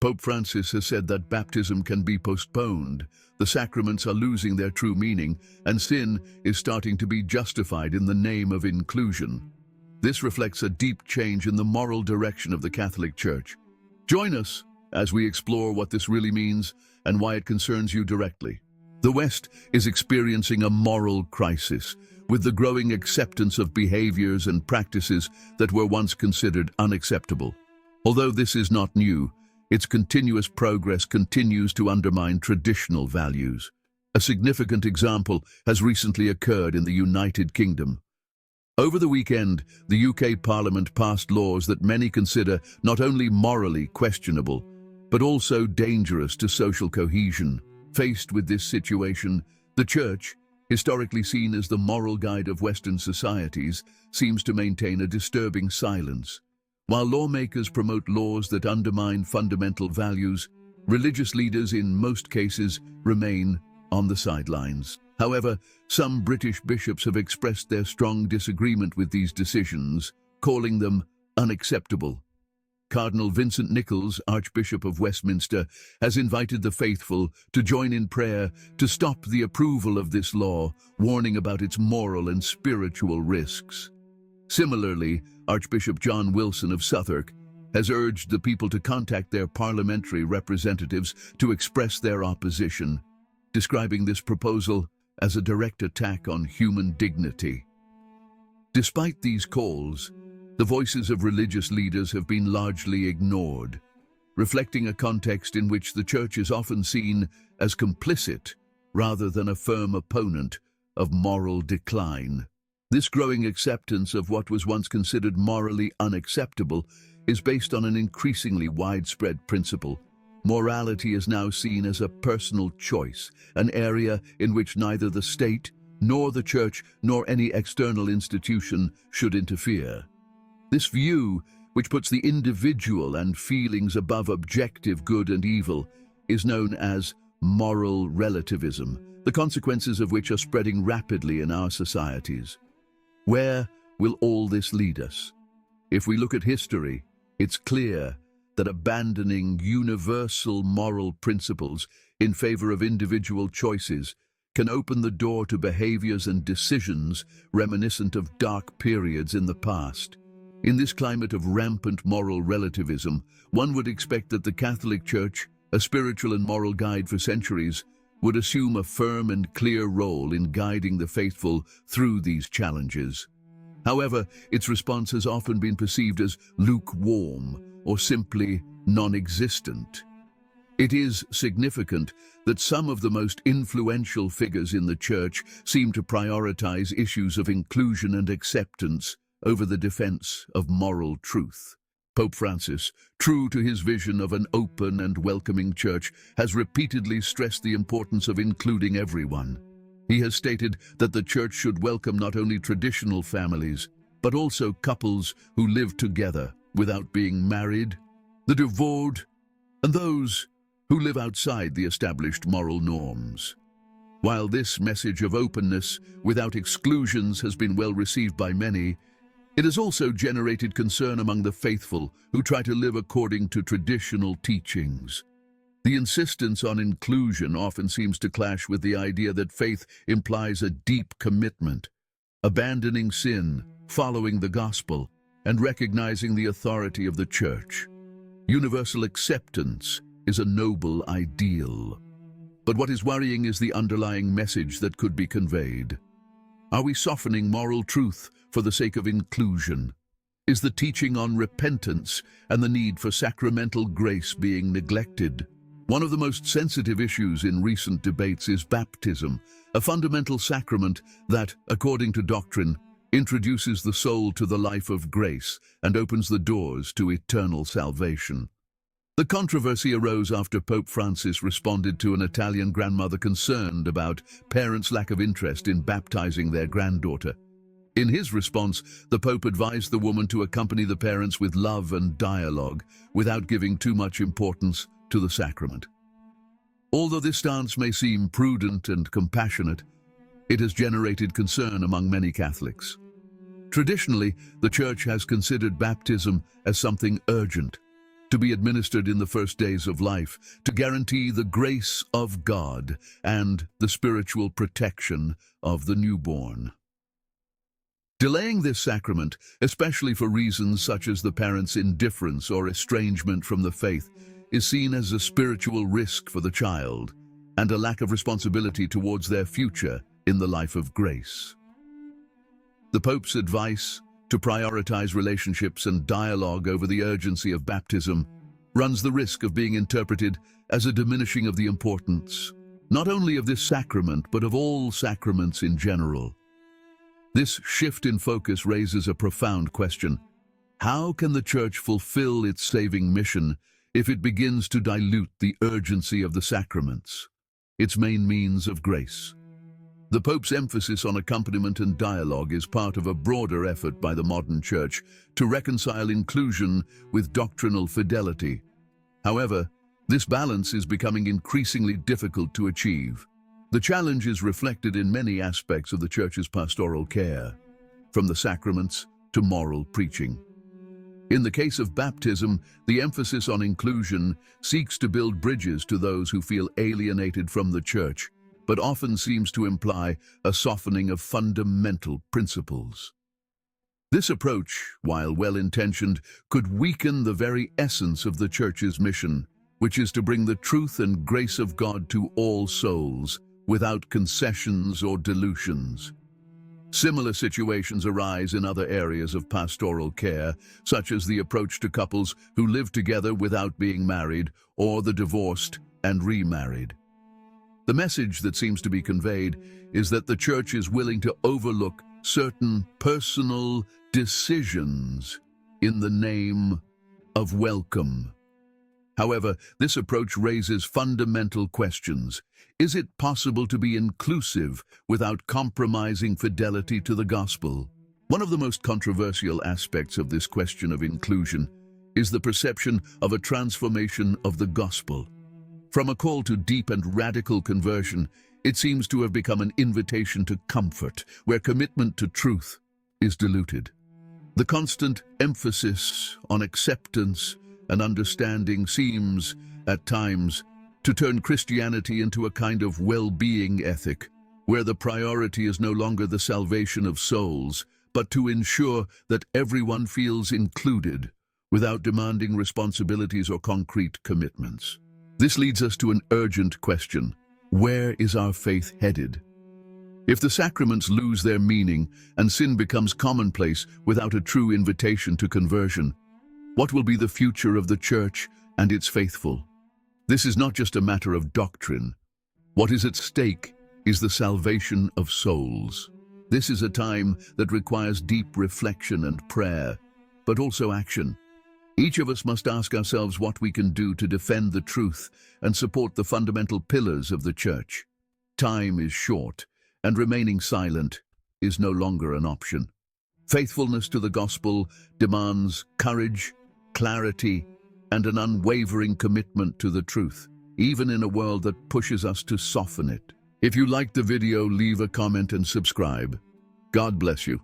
Pope Francis has said that baptism can be postponed, the sacraments are losing their true meaning, and sin is starting to be justified in the name of inclusion. This reflects a deep change in the moral direction of the Catholic Church. Join us as we explore what this really means and why it concerns you directly. The West is experiencing a moral crisis, with the growing acceptance of behaviors and practices that were once considered unacceptable. Although this is not new, its continuous progress continues to undermine traditional values. A significant example has recently occurred in the United Kingdom. Over the weekend, the UK Parliament passed laws that many consider not only morally questionable, but also dangerous to social cohesion. Faced with this situation, the Church, historically seen as the moral guide of Western societies, seems to maintain a disturbing silence. While lawmakers promote laws that undermine fundamental values, religious leaders in most cases remain on the sidelines. However, some British bishops have expressed their strong disagreement with these decisions, calling them unacceptable. Cardinal Vincent Nichols, Archbishop of Westminster, has invited the faithful to join in prayer to stop the approval of this law, warning about its moral and spiritual risks. Similarly, Archbishop John Wilson of Southwark has urged the people to contact their parliamentary representatives to express their opposition, describing this proposal as a direct attack on human dignity. Despite these calls, the voices of religious leaders have been largely ignored, reflecting a context in which the Church is often seen as complicit rather than a firm opponent of moral decline. This growing acceptance of what was once considered morally unacceptable is based on an increasingly widespread principle. Morality is now seen as a personal choice, an area in which neither the state, nor the Church, nor any external institution should interfere. This view, which puts the individual and feelings above objective good and evil, is known as moral relativism, the consequences of which are spreading rapidly in our societies. Where will all this lead us? If we look at history, it's clear that abandoning universal moral principles in favor of individual choices can open the door to behaviors and decisions reminiscent of dark periods in the past. In this climate of rampant moral relativism, one would expect that the Catholic Church, a spiritual and moral guide for centuries, would assume a firm and clear role in guiding the faithful through these challenges. However, its response has often been perceived as lukewarm or simply non-existent. It is significant that some of the most influential figures in the Church seem to prioritize issues of inclusion and acceptance over the defense of moral truth. Pope Francis, true to his vision of an open and welcoming Church, has repeatedly stressed the importance of including everyone. He has stated that the Church should welcome not only traditional families, but also couples who live together without being married, the divorced, and those who live outside the established moral norms. While this message of openness without exclusions has been well received by many, it has also generated concern among the faithful who try to live according to traditional teachings. The insistence on inclusion often seems to clash with the idea that faith implies a deep commitment, abandoning sin, following the gospel, and recognizing the authority of the Church. Universal acceptance is a noble ideal. But what is worrying is the underlying message that could be conveyed. Are we softening moral truth for the sake of inclusion? Is the teaching on repentance and the need for sacramental grace being neglected? One of the most sensitive issues in recent debates is baptism, a fundamental sacrament that, according to doctrine, introduces the soul to the life of grace and opens the doors to eternal salvation. The controversy arose after Pope Francis responded to an Italian grandmother concerned about parents' lack of interest in baptizing their granddaughter. In his response, the Pope advised the woman to accompany the parents with love and dialogue without giving too much importance to the sacrament. Although this stance may seem prudent and compassionate, it has generated concern among many Catholics. Traditionally, the Church has considered baptism as something urgent, to be administered in the first days of life, to guarantee the grace of God and the spiritual protection of the newborn. Delaying this sacrament, especially for reasons such as the parent's indifference or estrangement from the faith, is seen as a spiritual risk for the child and a lack of responsibility towards their future in the life of grace. The Pope's advice to prioritize relationships and dialogue over the urgency of baptism runs the risk of being interpreted as a diminishing of the importance, not only of this sacrament, but of all sacraments in general. This shift in focus raises a profound question. How can the Church fulfill its saving mission if it begins to dilute the urgency of the sacraments, its main means of grace? The Pope's emphasis on accompaniment and dialogue is part of a broader effort by the modern Church to reconcile inclusion with doctrinal fidelity. However, this balance is becoming increasingly difficult to achieve. The challenge is reflected in many aspects of the Church's pastoral care, from the sacraments to moral preaching. In the case of baptism, the emphasis on inclusion seeks to build bridges to those who feel alienated from the Church, but often seems to imply a softening of fundamental principles. This approach, while well-intentioned, could weaken the very essence of the Church's mission, which is to bring the truth and grace of God to all souls, without concessions or dilutions. Similar situations arise in other areas of pastoral care, such as the approach to couples who live together without being married, or the divorced and remarried. The message that seems to be conveyed is that the Church is willing to overlook certain personal decisions in the name of welcome. However, this approach raises fundamental questions. Is it possible to be inclusive without compromising fidelity to the gospel? One of the most controversial aspects of this question of inclusion is the perception of a transformation of the gospel. From a call to deep and radical conversion, it seems to have become an invitation to comfort, where commitment to truth is diluted. The constant emphasis on acceptance and understanding seems, at times, to turn Christianity into a kind of well-being ethic, where the priority is no longer the salvation of souls, but to ensure that everyone feels included, without demanding responsibilities or concrete commitments. This leads us to an urgent question. Where is our faith headed? If the sacraments lose their meaning and sin becomes commonplace without a true invitation to conversion, what will be the future of the Church and its faithful? This is not just a matter of doctrine. What is at stake is the salvation of souls. This is a time that requires deep reflection and prayer, but also action. Each of us must ask ourselves what we can do to defend the truth and support the fundamental pillars of the Church. Time is short, and remaining silent is no longer an option. Faithfulness to the gospel demands courage, clarity, and an unwavering commitment to the truth, even in a world that pushes us to soften it. If you liked the video, leave a comment and subscribe. God bless you.